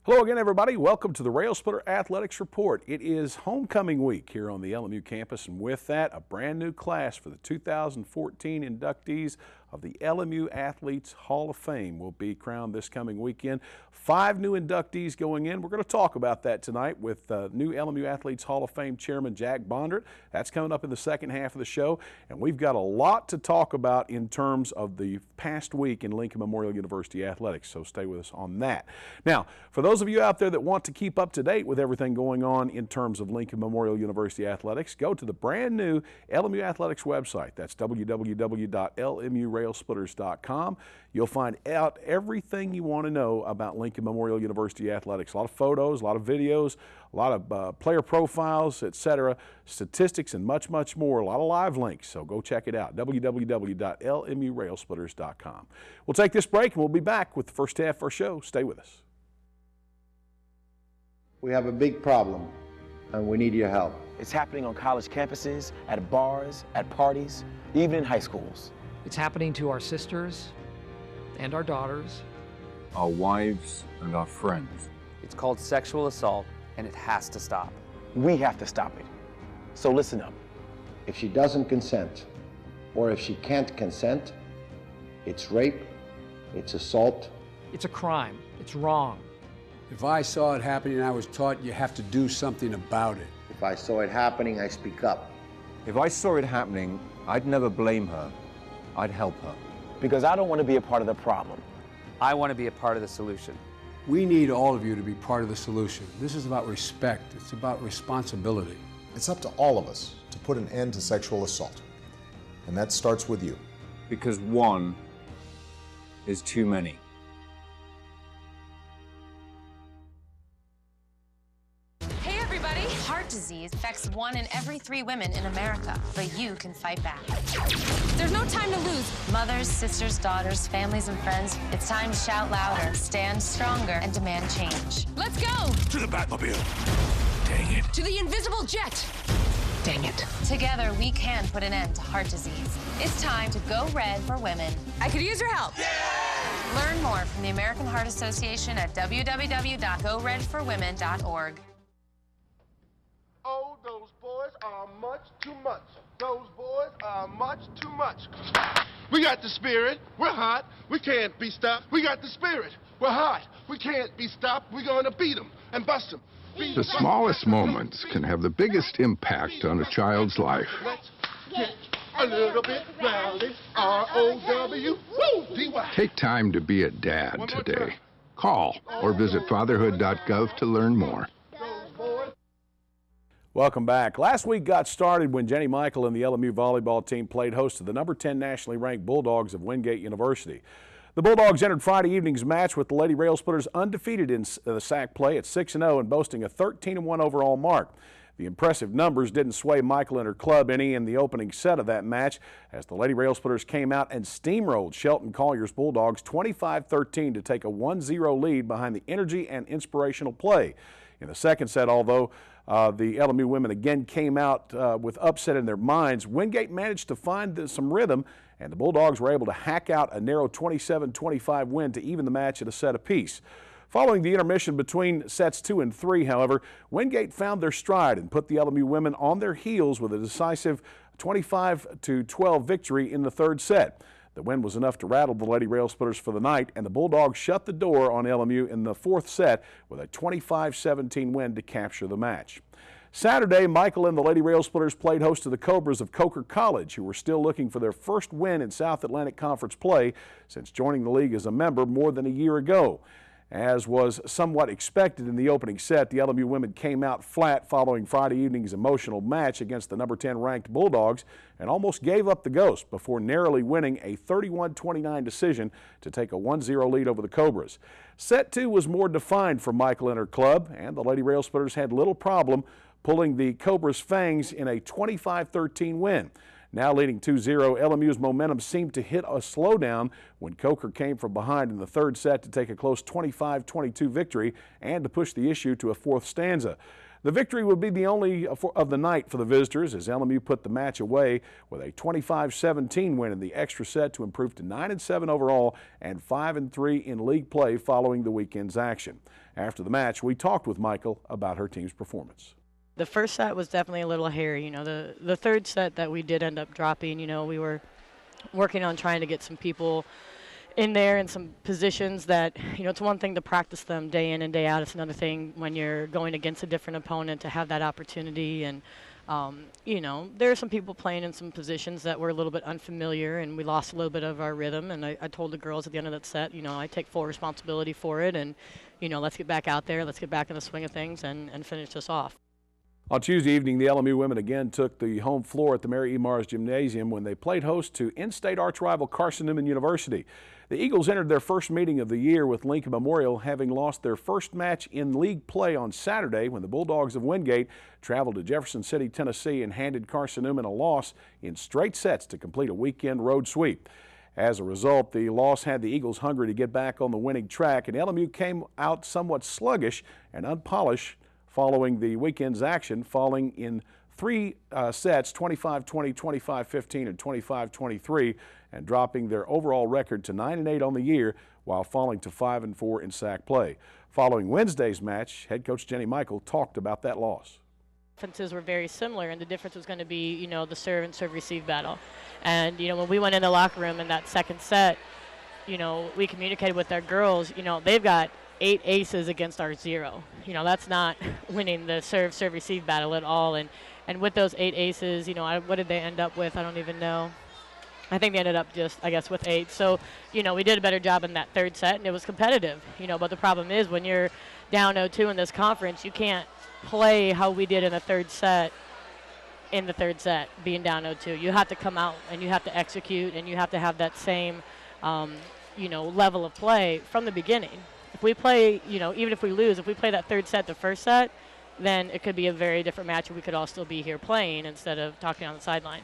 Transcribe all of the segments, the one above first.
Hello again, everybody. Welcome to the Railsplitter Athletics Report. It is homecoming week here on the LMU campus, and with that, a brand new class for the 2014 inductees of the LMU Athletes Hall of Fame will be crowned this coming weekend. 5 new inductees going in. We're going to talk about that tonight with new LMU Athletes Hall of Fame Chairman Jack Bondert. That's coming up in the second half of the show, and we've got a lot to talk about in terms of the past week in Lincoln Memorial University athletics, so stay with us on that. Now, for those of you out there that want to keep up to date with everything going on in terms of Lincoln Memorial University athletics, go to the brand new LMU Athletics website. That's www.lmurailsplitters.com. You'll find out everything you want to know about Lincoln Memorial University athletics. A lot of photos, a lot of videos, a lot of player profiles, etc., statistics, and much, much more. A lot of live links, so go check it out. www.lmurailsplitters.com. We'll take this break, and we'll be back with the first half of our show. Stay with us. We have a big problem, and we need your help. It's happening on college campuses, at bars, at parties, even in high schools. It's happening to our sisters and our daughters, our wives and our friends. It's called sexual assault, and it has to stop. We have to stop it. So listen up. If she doesn't consent, or if she can't consent, it's rape, it's assault. It's a crime. It's wrong. If I saw it happening, I was taught you have to do something about it. If I saw it happening, I speak up. If I saw it happening, I'd never blame her. I'd help her. Because I don't want to be a part of the problem. I want to be a part of the solution. We need all of you to be part of the solution. This is about respect. It's about responsibility. It's up to all of us to put an end to sexual assault. And that starts with you. Because one is too many. Heart disease affects 1 in every 3 women in America, but you can fight back. There's no time to lose. Mothers, sisters, daughters, families, and friends, it's time to shout louder, stand stronger, and demand change. Let's go! To the Batmobile. Dang it. To the invisible jet. Dang it. Together, we can put an end to heart disease. It's time to go red for women. I could use your help. Yeah! Learn more from the American Heart Association at www.goredforwomen.org. Oh, those boys are much too much. Those boys are much too much. We got the spirit. We're hot. We can't be stopped. We got the spirit. We're hot. We can't be stopped. We're going to beat them and bust them. The smallest moments can have the biggest impact on a child's life. Let's get a little bit rowdy. R-O-W-D-Y. Take time to be a dad today. Call or visit fatherhood.gov to learn more. Welcome back. Last week got started when Jenny Michael and the LMU volleyball team played host to the number 10 nationally ranked Bulldogs of Wingate University. The Bulldogs entered Friday evening's match with the Lady Railsplitters undefeated in the SAC play at 6-0 and boasting a 13-1 overall mark. The impressive numbers didn't sway Michael and her club any in the opening set of that match as the Lady Railsplitters came out and steamrolled Shelton Collier's Bulldogs 25-13 to take a 1-0 lead behind the energy and inspirational play. In the second set, although the LMU women again came out with upset in their minds, Wingate managed to find some rhythm, and the Bulldogs were able to hack out a narrow 27-25 win to even the match at a set apiece. Following the intermission between sets 2 and 3, however, Wingate found their stride and put the LMU women on their heels with a decisive 25-12 victory in the third set. The win was enough to rattle the Lady Railsplitters for the night, and the Bulldogs shut the door on LMU in the fourth set with a 25-17 win to capture the match. Saturday, Michael and the Lady Railsplitters played host to the Cobras of Coker College, who were still looking for their first win in South Atlantic Conference play since joining the league as a member more than a year ago. As was somewhat expected in the opening set, the LMU women came out flat following Friday evening's emotional match against the number 10 ranked Bulldogs and almost gave up the ghost before narrowly winning a 31-29 decision to take a 1-0 lead over the Cobras. Set 2 was more defined for Michael and her club, and the Lady Railsplitters had little problem pulling the Cobras' fangs in a 25-13 win. Now leading 2-0, LMU's momentum seemed to hit a slowdown when Coker came from behind in the third set to take a close 25-22 victory and to push the issue to a fourth stanza. The victory would be the only of the night for the visitors as LMU put the match away with a 25-17 win in the extra set to improve to 9-7 overall and 5-3 in league play following the weekend's action. After the match, we talked with Michael about her team's performance. The first set was definitely a little hairy. You know, the third set that we did end up dropping, you know, we were working on trying to get some people in there in some positions that, you know, it's one thing to practice them day in and day out. It's another thing when you're going against a different opponent to have that opportunity. And, you know, there are some people playing in some positions that were a little bit unfamiliar, and we lost a little bit of our rhythm. And I told the girls at the end of that set, you know, I take full responsibility for it. And, you know, let's get back out there. Let's get back in the swing of things and finish this off. On Tuesday evening, the LMU women again took the home floor at the Mary E. Mars Gymnasium when they played host to in-state arch rival Carson Newman University. The Eagles entered their first meeting of the year with Lincoln Memorial, having lost their first match in league play on Saturday when the Bulldogs of Wingate traveled to Jefferson City, Tennessee, and handed Carson Newman a loss in straight sets to complete a weekend road sweep. As a result, the loss had the Eagles hungry to get back on the winning track, and LMU came out somewhat sluggish and unpolished following the weekend's action, falling in three sets, 25-20, 25-15, and 25-23, and dropping their overall record to 9-8 on the year while falling to 5-4 in sack play. Following Wednesday's match, head coach Jenny Michael talked about that loss. Differences were very similar, and the difference was going to be, you know, the serve and serve-receive battle. And, you know, when we went in the locker room in that second set, you know, we communicated with our girls, you know, they've got 8 aces against our 0. You know, that's not winning the serve-receive battle at all. And with those 8 aces, you know, what did they end up with? I don't even know. I think they ended up just, I guess, with 8. So, you know, we did a better job in that third set, and it was competitive. You know, but the problem is when you're down 0-2 in this conference, you can't play how we did in the third set being down 0-2. You have to come out and you have to execute, and you have to have that same, you know, level of play from the beginning. If we play, you know, even if we lose, if we play that third set, the first set, then it could be a very different match, and we could all still be here playing instead of talking on the sideline.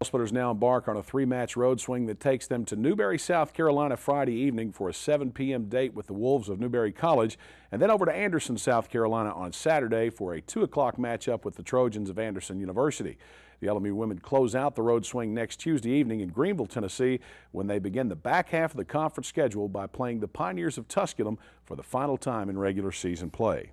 Railsplitters now embark on a 3-match road swing that takes them to Newberry, South Carolina Friday evening for a 7 p.m. date with the Wolves of Newberry College, and then over to Anderson, South Carolina on Saturday for a 2 o'clock matchup with the Trojans of Anderson University. The LMU women close out the road swing next Tuesday evening in Greenville, Tennessee, when they begin the back half of the conference schedule by playing the Pioneers of Tusculum for the final time in regular season play.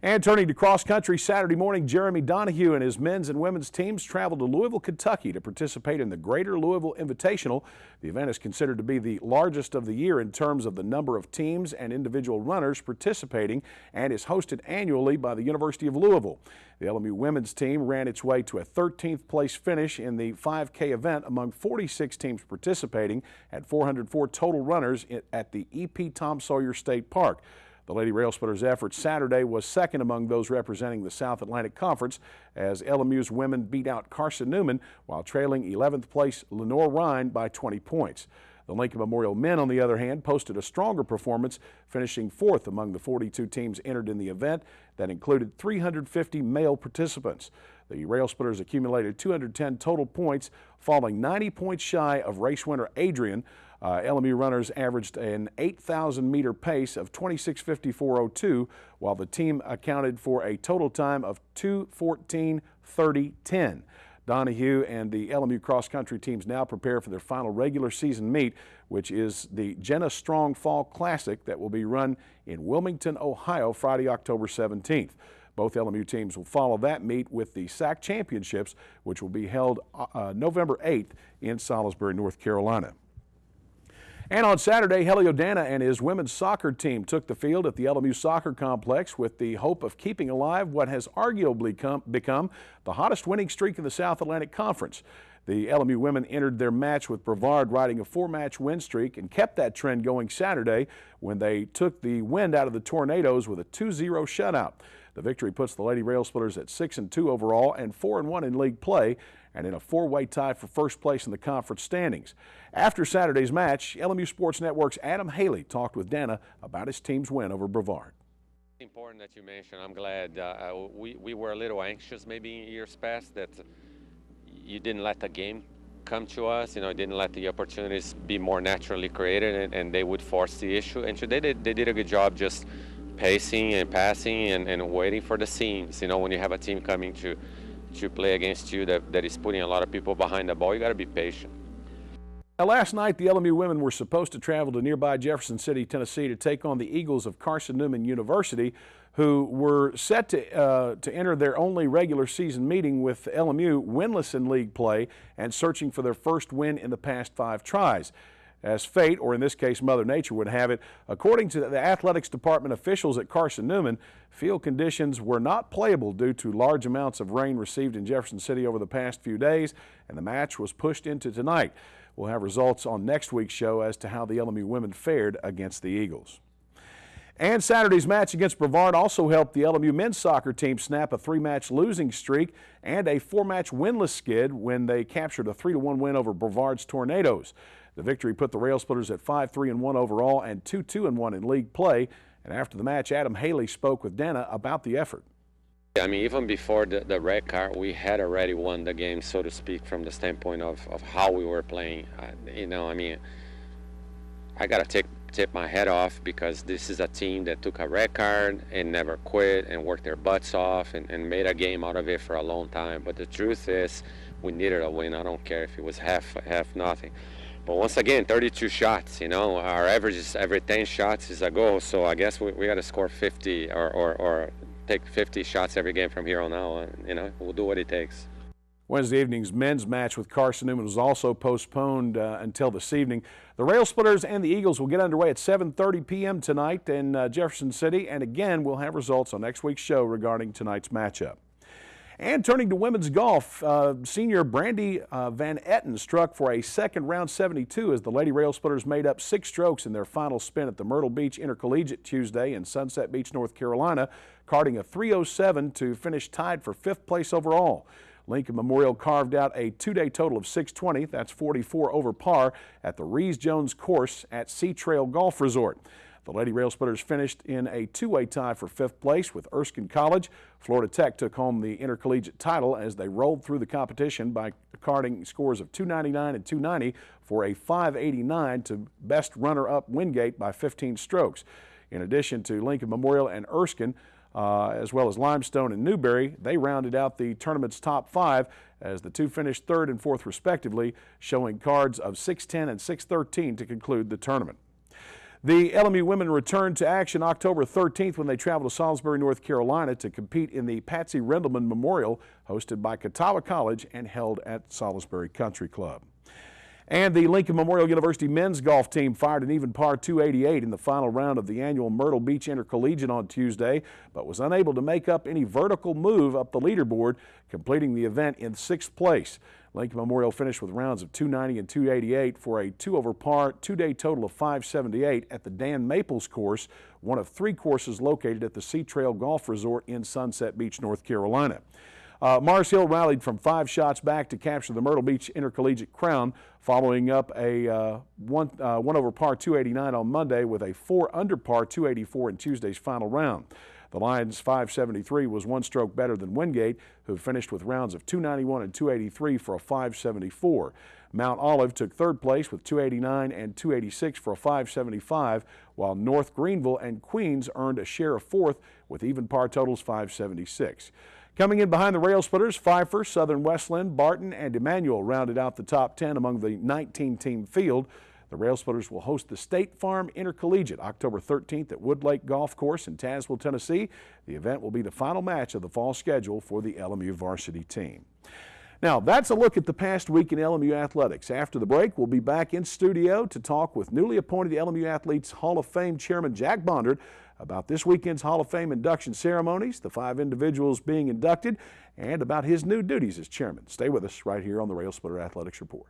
And turning to cross country, Saturday morning, Jeremy Donahue and his men's and women's teams traveled to Louisville, Kentucky to participate in the Greater Louisville Invitational. The event is considered to be the largest of the year in terms of the number of teams and individual runners participating, and is hosted annually by the University of Louisville. The LMU women's team ran its way to a 13th place finish in the 5K event among 46 teams participating at 404 total runners at the E.P. Tom Sawyer State Park. The Lady Railsplitters' effort Saturday was second among those representing the South Atlantic Conference as LMU's women beat out Carson Newman while trailing 11th place Lenore Rhine by 20 points. The Lincoln Memorial men, on the other hand, posted a stronger performance, finishing 4th among the 42 teams entered in the event that included 350 male participants. The Railsplitters accumulated 210 total points, falling 90 points shy of race winner Adrian. LMU runners averaged an 8,000-meter pace of 26:54.02, while the team accounted for a total time of 2:14:30.10. Donahue and the LMU cross-country teams now prepare for their final regular season meet, which is the Jenna Strong Fall Classic that will be run in Wilmington, Ohio, Friday, October 17th. Both LMU teams will follow that meet with the SAC Championships, which will be held November 8th in Salisbury, North Carolina. And on Saturday, Helio Dana and his women's soccer team took the field at the LMU Soccer Complex with the hope of keeping alive what has arguably become the hottest winning streak in the South Atlantic Conference. The LMU women entered their match with bravado, riding a 4-match win streak, and kept that trend going Saturday when they took the wind out of the Tornadoes with a 2-0 shutout. The victory puts the Lady Railsplitters at 6-2 overall and 4-1 in league play, and in a 4-way tie for first place in the conference standings. After Saturday's match, LMU Sports Network's Adam Haley talked with Dana about his team's win over Brevard. Important that you mentioned. I'm glad we were a little anxious maybe in years past that you didn't let the game come to us, you know, didn't let the opportunities be more naturally created, and they would force the issue. And today they did a good job just pacing and passing and waiting for the seams. You know, when you have a team coming to play against you that is putting a lot of people behind the ball, you got to be patient. Now, last night, the LMU women were supposed to travel to nearby Jefferson City, Tennessee, to take on the Eagles of Carson-Newman University, who were set to enter their only regular season meeting with LMU winless in league play and searching for their first win in the past 5 tries. As fate, or in this case Mother Nature, would have it, according to the athletics department officials at Carson-Newman, field conditions were not playable due to large amounts of rain received in Jefferson City over the past few days, and the match was pushed into tonight. We'll have results on next week's show as to how the LMU women fared against the Eagles. And Saturday's match against Brevard also helped the LMU men's soccer team snap a 3-match losing streak and a 4-match winless skid when they captured a 3-1 win over Brevard's Tornadoes. The victory put the Railsplitters at 5-3-1 overall and 2-2-1 in league play. And after the match, Adam Haley spoke with Dana about the effort. I mean, even before the red card, we had already won the game, so to speak, from the standpoint of how we were playing. You know, I mean, I got to tip my head off because this is a team that took a red card and never quit and worked their butts off and made a game out of it for a long time. But the truth is, we needed a win. I don't care if it was half nothing. But once again, 32 shots, you know, our average is every 10 shots is a goal. So I guess we got to score 50 or take 50 shots every game from here on out. You know, we'll do what it takes. Wednesday evening's men's match with Carson-Newman was also postponed until this evening. The Railsplitters and the Eagles will get underway at 7:30 p.m. tonight in Jefferson City. And again, we'll have results on next week's show regarding tonight's matchup. And turning to women's golf, senior Brandy Van Etten struck for a second round 72 as the Lady Railsplitters made up 6 strokes in their final spin at the Myrtle Beach Intercollegiate Tuesday in Sunset Beach, North Carolina, carding a 307 to finish tied for 5th place overall. Lincoln Memorial carved out a 2-day total of 620, that's 44 over par, at the Rees-Jones course at Sea Trail Golf Resort. The Lady Railsplitters finished in a 2-way tie for 5th place with Erskine College. Florida Tech took home the intercollegiate title as they rolled through the competition by carding scores of 299 and 290 for a 589 to best runner-up Wingate by 15 strokes. In addition to Lincoln Memorial and Erskine, as well as Limestone and Newberry, they rounded out the tournament's top 5 as the 2 finished 3rd and 4th respectively, showing cards of 610 and 613 to conclude the tournament. The LMU women returned to action October 13th when they traveled to Salisbury, North Carolina to compete in the Patsy Rendleman Memorial hosted by Catawba College and held at Salisbury Country Club. And the Lincoln Memorial University men's golf team fired an even par 288 in the final round of the annual Myrtle Beach Intercollegiate on Tuesday, but was unable to make up any vertical move up the leaderboard, completing the event in 6th place. Lincoln Memorial finished with rounds of 290 and 288 for a 2 over par 2-day total of 578 at the Dan Maples course, one of 3 courses located at the Sea Trail Golf Resort in Sunset Beach, North Carolina. Mars Hill rallied from 5 shots back to capture the Myrtle Beach Intercollegiate crown, following up a 1 over par 289 on Monday with a 4 under par 284 in Tuesday's final round. The Lions' 573 was 1 stroke better than Wingate, who finished with rounds of 291 and 283 for a 574. Mount Olive took 3rd place with 289 and 286 for a 575, while North Greenville and Queens earned a share of 4th with even par totals 576. Coming in behind the Railsplitters, Pfeiffer, Southern Westland, Barton, and Emmanuel rounded out the top 10 among the 19-team field. The Railsplitters will host the State Farm Intercollegiate October 13th at Wood Lake Golf Course in Tazewell, Tennessee. The event will be the final match of the fall schedule for the LMU varsity team. Now, that's a look at the past week in LMU athletics. After the break, we'll be back in studio to talk with newly appointed LMU Athletes Hall of Fame Chairman Jack Bondard about this weekend's Hall of Fame induction ceremonies, the 5 individuals being inducted, and about his new duties as chairman. Stay with us right here on the Railsplitter Athletics Report.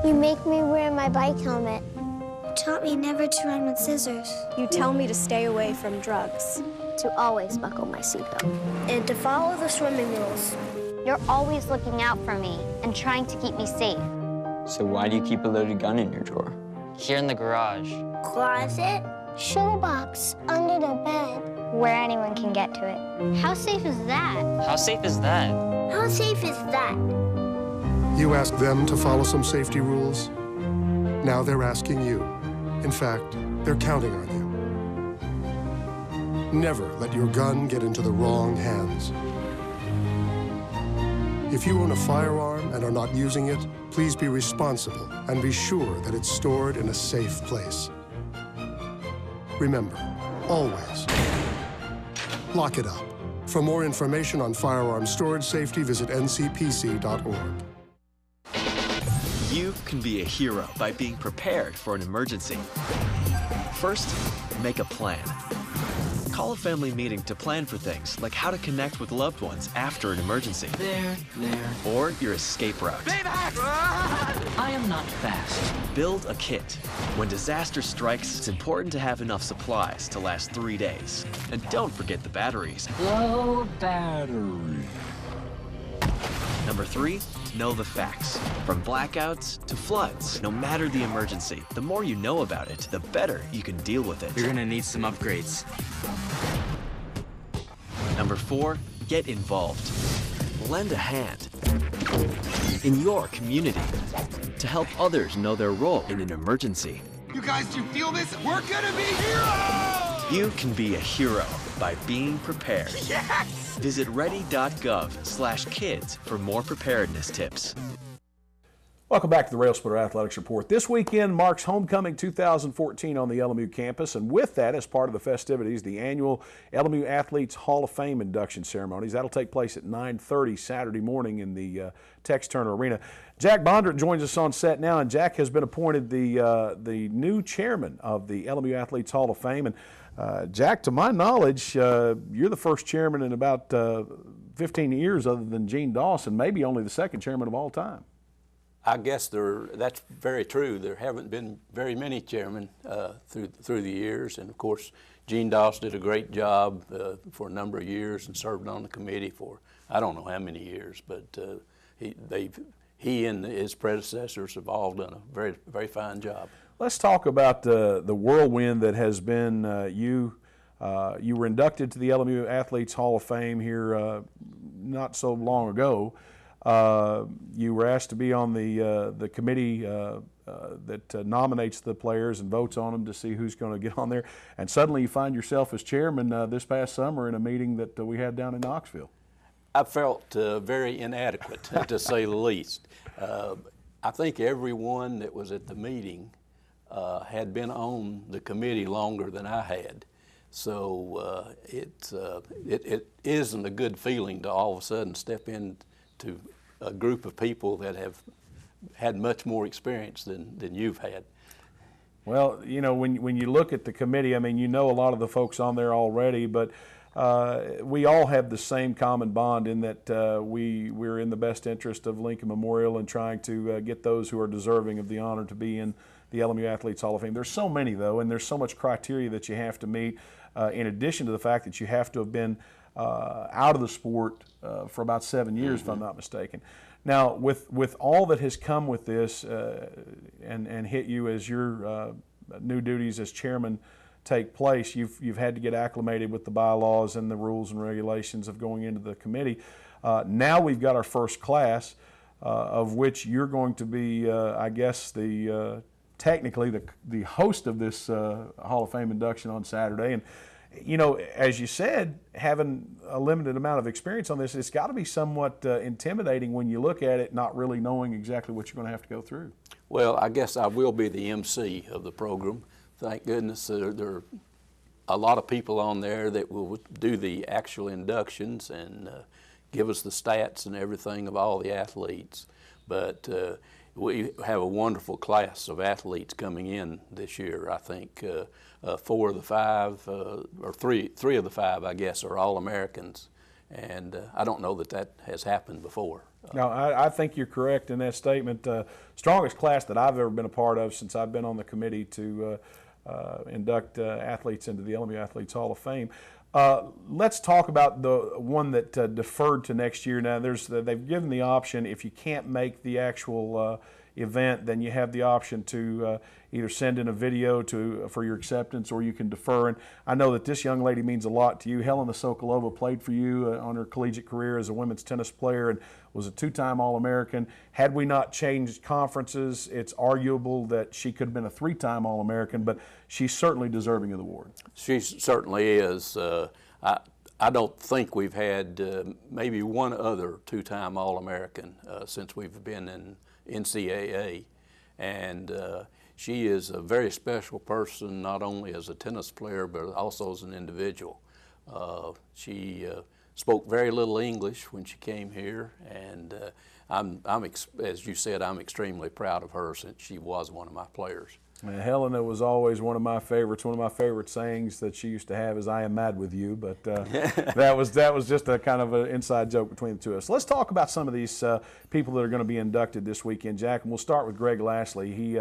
You make me wear my bike helmet. You taught me never to run with scissors. You tell me to stay away from drugs. To always buckle my seatbelt. And to follow the swimming rules. You're always looking out for me and trying to keep me safe. So why do you keep a loaded gun in your drawer? Here in the garage. Closet. Shoebox under the bed. Where anyone can get to it. How safe is that? How safe is that? How safe is that? You asked them to follow some safety rules. Now they're asking you. In fact, they're counting on you. Never let your gun get into the wrong hands. If you own a firearm and are not using it, please be responsible and be sure that it's stored in a safe place. Remember, always, lock it up. For more information on firearm storage safety, visit ncpc.org. You can be a hero by being prepared for an emergency. First, make a plan. Call a family meeting to plan for things like how to connect with loved ones after an emergency. There. Or your escape route. I am not fast. Build a kit. When disaster strikes, it's important to have enough supplies to last 3 days. And don't forget the batteries. Low battery. Number 3, know the facts. From blackouts to floods, no matter the emergency, the more you know about it, the better you can deal with it. You're gonna need some upgrades. Number 4, get involved. Lend a hand in your community to help others know their role in an emergency. You guys, do you feel this? We're gonna be heroes! You can be a hero by being prepared. Yes! Visit ready.gov/kids for more preparedness tips. Welcome back to the Railsplitter Athletics Report. This weekend marks Homecoming 2014 on the LMU campus, and with that, as part of the festivities, the annual LMU Athletes Hall of Fame induction ceremonies. That'll take place at 9:30 Saturday morning in the Tex Turner Arena. Jack Bondurant joins us on set now, and Jack has been appointed the new chairman of the LMU Athletes Hall of Fame. And Jack, to my knowledge, you're the first chairman in about 15 years, other than Gene Dawson, maybe only the second chairman of all time. I guess that's very true. There haven't been very many chairmen through the years, and of course, Gene Dawson did a great job for a number of years and served on the committee for I don't know how many years, but he and his predecessors have all done a very, very fine job. Let's talk about the whirlwind that has been you. You were inducted to the LMU Athletes Hall of Fame here not so long ago. You were asked to be on the committee that nominates the players and votes on them to see who's going to get on there. And suddenly you find yourself as chairman this past summer in a meeting that we had down in Knoxville. I felt very inadequate, to say the least. I think everyone that was at the meeting had been on the committee longer than I had. So it isn't a good feeling to all of a sudden step into a group of people that have had much more experience than you've had. Well, you know, when you look at the committee, I mean, you know a lot of the folks on there already, but we all have the same common bond in that we're in the best interest of Lincoln Memorial and trying to get those who are deserving of the honor to be in the LMU Athletes Hall of Fame. There's so many, though, and there's so much criteria that you have to meet, in addition to the fact that you have to have been out of the sport for about 7 years, if I'm not mistaken. Now, with all that has come with this and hit you as your new duties as chairman take place, you've had to get acclimated with the bylaws and the rules and regulations of going into the committee. Now we've got our first class, of which you're going to be, I guess, technically the host of this Hall of Fame induction on Saturday. And you know, as you said, having a limited amount of experience on this, it's got to be somewhat intimidating when you look at it, not really knowing exactly what you're going to have to go through. Well, I guess I will be the MC of the program. Thank goodness there are a lot of people on there that will do the actual inductions and give us the stats and everything of all the athletes. But we have a wonderful class of athletes coming in this year. I think 4 of the 5, or three of the 5, I guess, are All-Americans. And I don't know that has happened before. No, I think you're correct in that statement. Strongest class that I've ever been a part of since I've been on the committee to induct athletes into the LMU Athletes Hall of Fame. Let's talk about the one that deferred to next year. Now, they've given the option if you can't make the actual event, then you have the option to either send in a video for your acceptance, or you can defer. And I know that this young lady means a lot to you. Helena Sokolova played for you on her collegiate career as a women's tennis player and was a 2-time All-American. Had we not changed conferences, it's arguable that she could have been a 3-time All-American, but she's certainly deserving of the award. She certainly is. I don't think we've had maybe one other 2-time All-American since we've been in NCAA. And she is a very special person, not only as a tennis player, but also as an individual. She spoke very little English when she came here, and as you said, I'm extremely proud of her since she was one of my players. Helena was always one of my favorites. One of my favorite sayings that she used to have is, "I am mad with you," but that was just a kind of an inside joke between the two of us. Let's talk about some of these people that are going to be inducted this weekend, Jack, and we'll start with Greg Lashley. He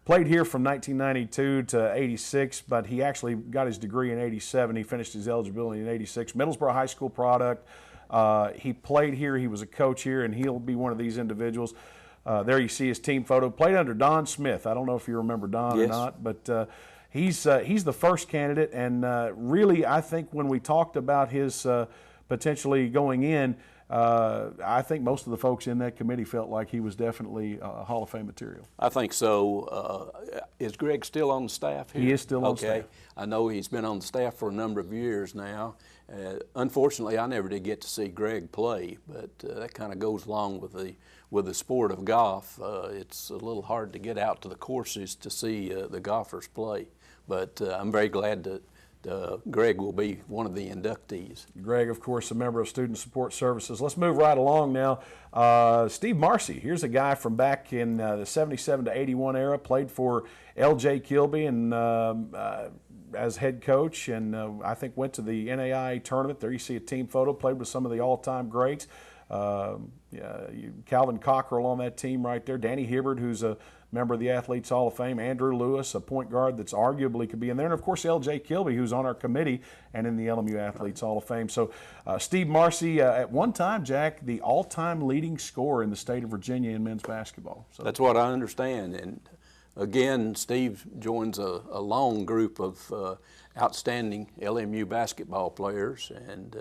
played here from 1992 to 86, but he actually got his degree in 87. He finished his eligibility in 86. Middlesboro High School product. He played here. He was a coach here, and he'll be one of these individuals. There you see his team photo. Played under Don Smith. I don't know if you remember Don or not, but he's the first candidate. And really, I think when we talked about his potentially going in, I think most of the folks in that committee felt like he was definitely Hall of Fame material. I think so. Is Greg still on the staff here? He is still on staff. Okay. I know he's been on the staff for a number of years now. Unfortunately, I never did get to see Greg play, but that kind of goes along with the sport of golf. It's a little hard to get out to the courses to see the golfers play, but I'm very glad that Greg will be one of the inductees. Greg, of course, a member of Student Support Services. Let's move right along now. Steve Marcy, here's a guy from back in the 77 to 81 era, played for L.J. Kilby and as head coach, and I think went to the NAIA tournament. There you see a team photo, played with some of the all-time greats. Calvin Cockrell on that team right there. Danny Hibbard, who's a member of the Athletes Hall of Fame. Andrew Lewis, a point guard that's arguably could be in there. And, of course, L.J. Kilby, who's on our committee and in the LMU Athletes Hall of Fame. So Steve Marcy, at one time, Jack, the all-time leading scorer in the state of Virginia in men's basketball. So that's what I understand. And, again, Steve joins a long group of outstanding LMU basketball players. And,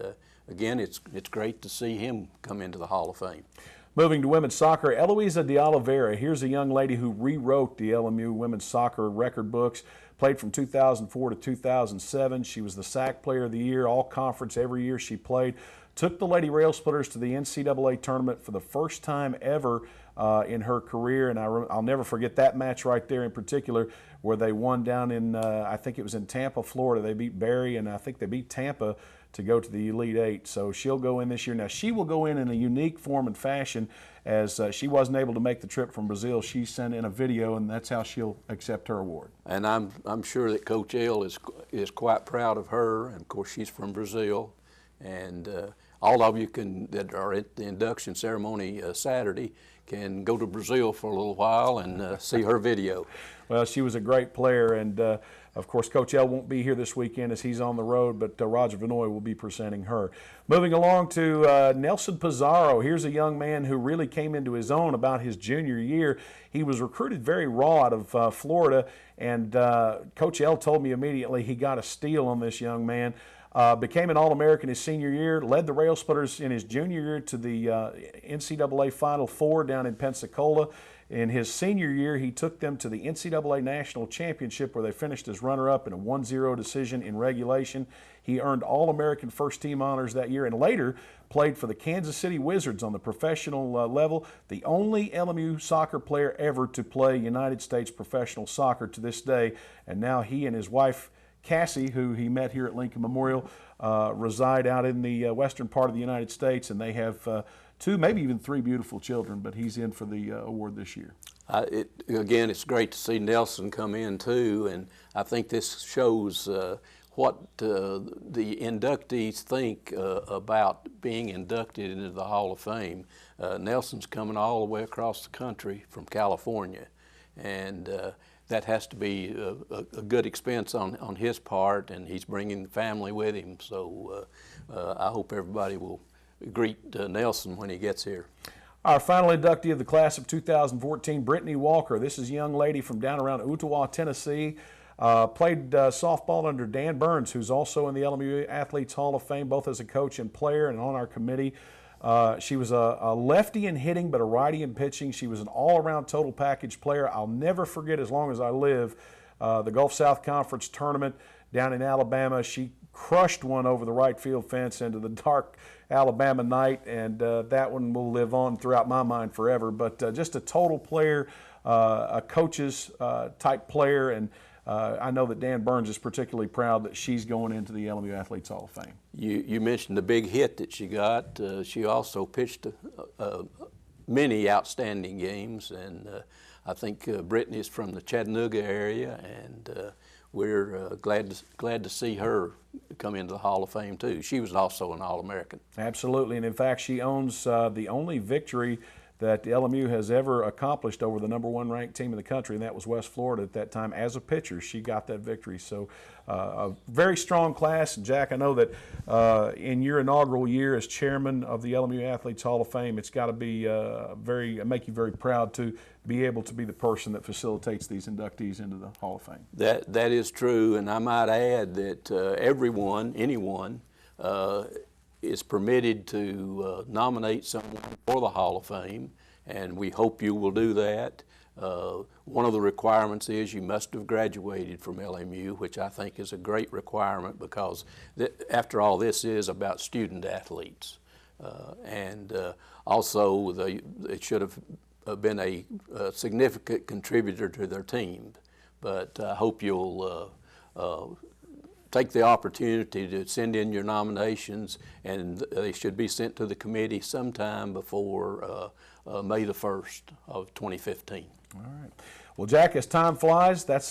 again, it's great to see him come into the Hall of Fame. Moving to women's soccer, Eloisa de Oliveira. Here's a young lady who rewrote the LMU women's soccer record books. Played from 2004 to 2007. She was the SAC Player of the Year, all conference every year she played. Took the Lady Railsplitters to the NCAA tournament for the first time ever in her career, and I'll never forget that match right there in particular, where they won down in, I think it was in Tampa, Florida. They beat Barry, and I think they beat Tampa to go to the Elite Eight. So she'll go in this year. Now, she will go in a unique form and fashion, as she wasn't able to make the trip from Brazil. She sent in a video, and that's how she'll accept her award. And I'm sure that Coach L is quite proud of her, and of course she's from Brazil. And all of you that are at the induction ceremony Saturday can go to Brazil for a little while and see her video. Well, she was a great player, and of course, Coach L won't be here this weekend as he's on the road, but Roger Vanoy will be presenting her. Moving along to Nelson Pizarro. Here's a young man who really came into his own about his junior year. He was recruited very raw out of Florida, and Coach L told me immediately he got a steal on this young man. Became an All-American his senior year, led the Railsplitters in his junior year to the NCAA Final Four down in Pensacola. In his senior year, he took them to the NCAA National Championship, where they finished as runner-up in a 1-0 decision in regulation. He earned All-American first-team honors that year, and later played for the Kansas City Wizards on the professional level, the only LMU soccer player ever to play United States professional soccer to this day. And now he and his wife, Cassie, who he met here at Lincoln Memorial, reside out in the western part of the United States, and they have 2, maybe even 3 beautiful children, but he's in for the award this year. Again, it's great to see Nelson come in too, and I think this shows what the inductees think about being inducted into the Hall of Fame. Nelson's coming all the way across the country from California, and that has to be a good expense on his part, and he's bringing the family with him. So I hope everybody will greet Nelson when he gets here. Our final inductee of the class of 2014, Brittany Walker. This is a young lady from down around Ottawa, Tennessee. Played softball under Dan Burns, who's also in the LMU Athletes Hall of Fame, both as a coach and player and on our committee. She was a lefty in hitting, but a righty in pitching. She was an all-around total package player. I'll never forget, as long as I live, the Gulf South Conference tournament down in Alabama. She crushed one over the right field fence into the dark Alabama night, and that one will live on throughout my mind forever. But just a total player, a coach's type player, and I know that Dan Burns is particularly proud that she's going into the LMU Athletes Hall of Fame. You mentioned the big hit that she got. She also pitched many outstanding games, and I think Brittany's from the Chattanooga area, and we're glad to see her come into the Hall of Fame too. She was also an All-American. Absolutely, and in fact, she owns the only victory that the LMU has ever accomplished over the #1 ranked team in the country, and that was West Florida at that time. As a pitcher, she got that victory. So a very strong class. And Jack, I know that in your inaugural year as chairman of the LMU Athletes Hall of Fame, it's got to be make you very proud to be able to be the person that facilitates these inductees into the Hall of Fame. That is true, and I might add that anyone, is permitted to nominate someone for the Hall of Fame, and we hope you will do that. One of the requirements is you must have graduated from LMU, which I think is a great requirement because after all, this is about student athletes. Also, it should have been a significant contributor to their team. But I hope you'll take the opportunity to send in your nominations, and they should be sent to the committee sometime before May the 1st of 2015. All right. Well, Jack, as time flies, that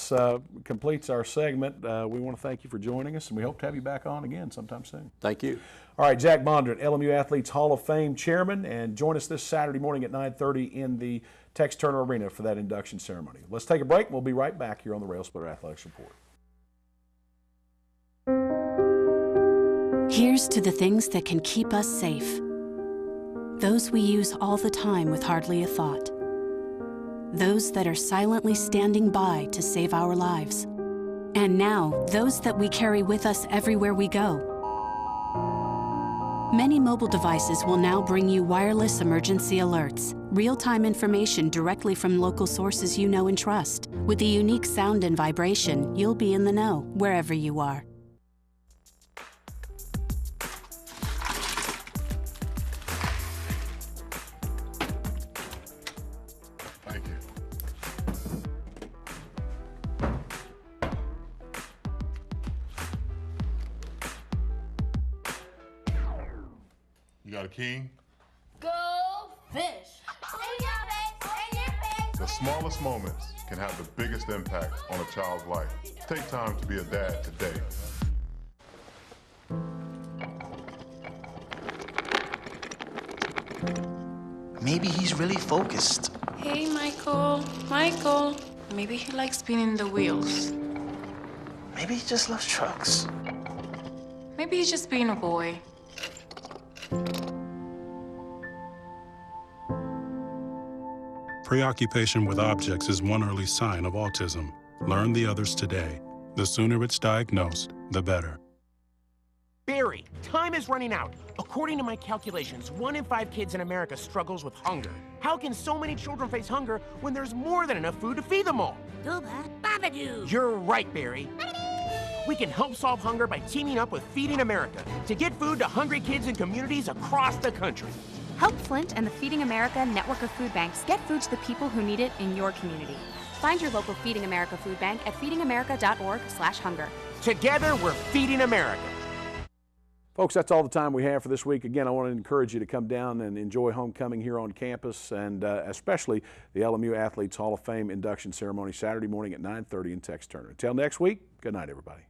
completes our segment. We want to thank you for joining us, and we hope to have you back on again sometime soon. Thank you. All right, Jack Bondurant, LMU Athletes Hall of Fame Chairman, and join us this Saturday morning at 9:30 in the Tex Turner Arena for that induction ceremony. Let's take a break, and we'll be right back here on the Railsplitter Athletics Report. Here's to the things that can keep us safe. Those we use all the time with hardly a thought. Those that are silently standing by to save our lives. And now, those that we carry with us everywhere we go. Many mobile devices will now bring you wireless emergency alerts, real-time information directly from local sources you know and trust. With the unique sound and vibration, you'll be in the know wherever you are. Thank you. You got a king? Go fish! The smallest moments can have the biggest impact on a child's life. Take time to be a dad today. Maybe he's really focused. Hey, Michael. Michael. Maybe he likes spinning the wheels. Maybe he just loves trucks. Maybe he's just being a boy. Preoccupation with objects is one early sign of autism. Learn the others today. The sooner it's diagnosed, the better. Barry, time is running out. According to my calculations, 1 in 5 kids in America struggles with hunger. How can so many children face hunger when there's more than enough food to feed them all? Babadoo! You're right, Barry. We can help solve hunger by teaming up with Feeding America to get food to hungry kids in communities across the country. Help Flint and the Feeding America network of food banks get food to the people who need it in your community. Find your local Feeding America food bank at feedingamerica.org/hunger. Together, we're Feeding America. Folks, that's all the time we have for this week. Again, I want to encourage you to come down and enjoy homecoming here on campus, and especially the LMU Athletes Hall of Fame induction ceremony Saturday morning at 9:30 in Tex Turner. Until next week, good night, everybody.